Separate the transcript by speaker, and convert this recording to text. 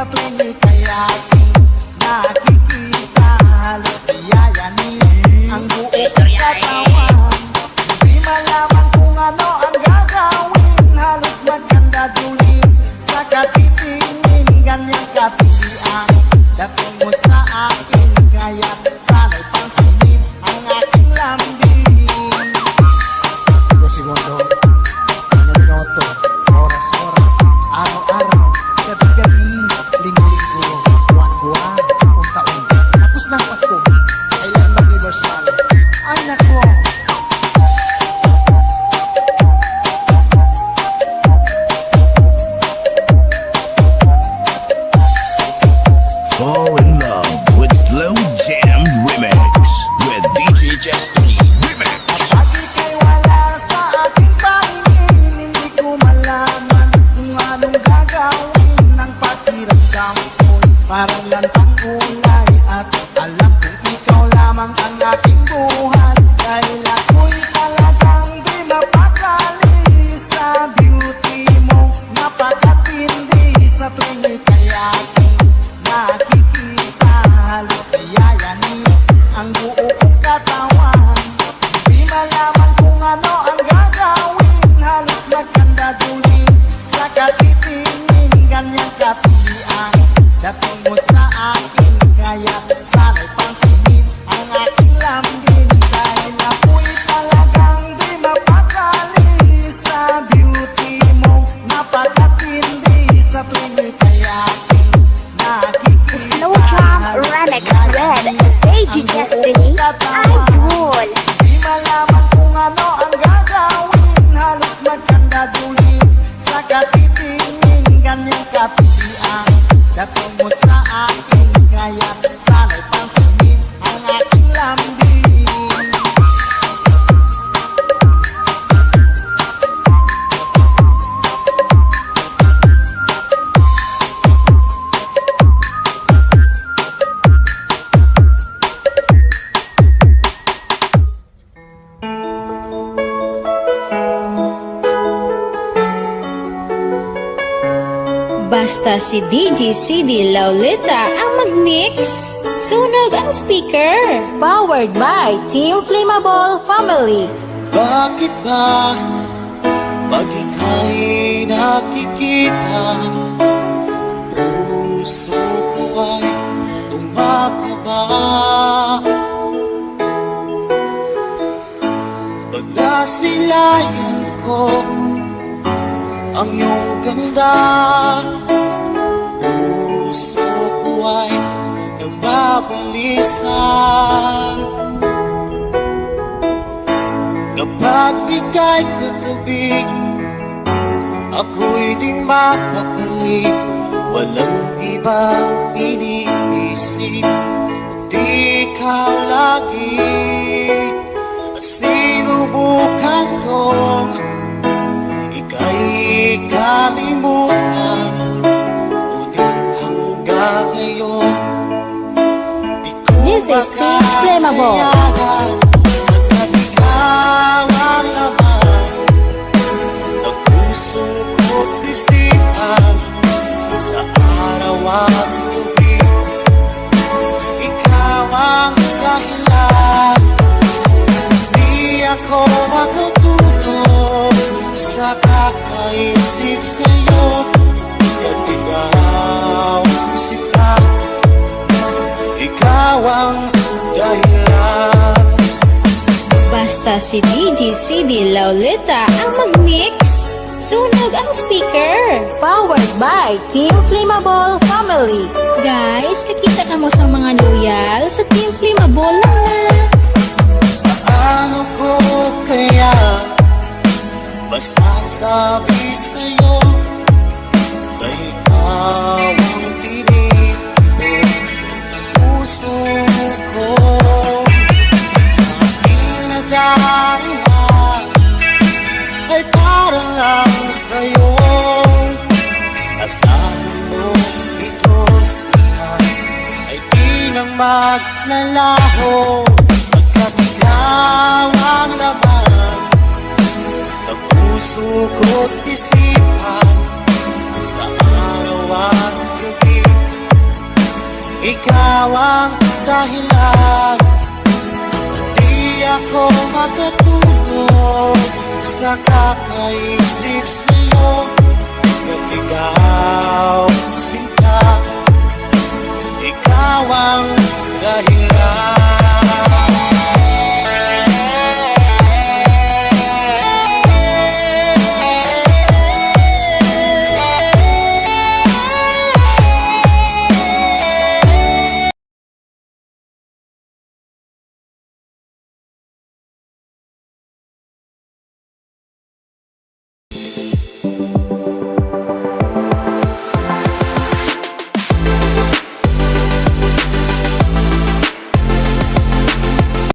Speaker 1: sa tuwing ika'y aking nakikita. Halos biyayanin ang buong katawan. Di malaman kung ano ang gagawin, halos magkandadulin sa katitingin. Ganyang katilian dating mo sa akin, kaya sana'y pansinin ang aking lambing. Segundo, minuto, oras-oras, araw-araw, gabi-gabi, linggo-linggo, buwan-buwan, taon-taon. Tapos ng Pasko, kailan mag-universal? Ay nako!
Speaker 2: Fall in love with Slow Jam Remix with DJ Destiny Remix.
Speaker 1: Kapag ika'y wala sa aking paningin, hindi ko malaman kung anong gagawin. Ang pakiramdam ko'y parang lantang kulay, at alam kong ikaw lamang ang aking buhay. Dahil ako'y talagang di mapakali sa beauty mo, napakatindi sa tuwing ika'y aking nakikita. Halos biyayanin ang buo kong katawan. Di malaman kung ano ang gagawin, halos magkandadulin sa katitingin. Ganyang katilian dating mo sa akin, kaya sana'y pansinin ang aking lambing. Dahil ako'y talagang di mapakali sa beauty mo, napakatindi sa tuwing ika'y aking nakikita.
Speaker 3: Slow Jam Remix with DJ Destiny Idol.
Speaker 1: Di malaman kung ano ang gagawin, halos magkandadulin sa katitingin. Ganyang katilian dating mo sa akin, kaya sana'y pansinin ang aking lambing.
Speaker 4: Basta si DJ CD Laulita ang mag-mix. Sunog ang speaker. Powered by Team Flammable Family.
Speaker 5: Bakit ba pag ika'y nakikita, puso ko ay tumakaba? Pag nasilayan ko ang iyong ganda, puso ko ay nababalisan. Kapag ika'y katabi, ako'y di mapakali. Walang ibang iniisip kundi ikaw lagi. At sinubukan kong ika'y kalimutan, ngunit hanggang ngayon di ko
Speaker 4: This is Team Flammable.
Speaker 5: Pagkat ikaw ang laman ng puso ko't isipan, sa araw at gabi ikaw ang dahilan. Di ako makatulog sa kakaisip sa'yo, at ikaw isip lang, ikaw ang dahilan.
Speaker 4: Basta si DJ CD Laulita ang mag-mix. Sunog ang speaker. Powered by Team Flammable Family. Guys, kakita ka mo sa mga loyal sa Team Flammable lang na.
Speaker 5: Paano ko kaya masasabi sa'yo na ikaw ang tinig ng puso ko? Aking nadarama ay parang lang sa'yo. Asahan mo ito siya ay di nang maglalaho, pagkat ikaw ang laman ng puso ko't isipan, sa araw at gabi ikaw ang dahilan. Di ako makatulog sa kakaisip sa'yo. Pag ikaw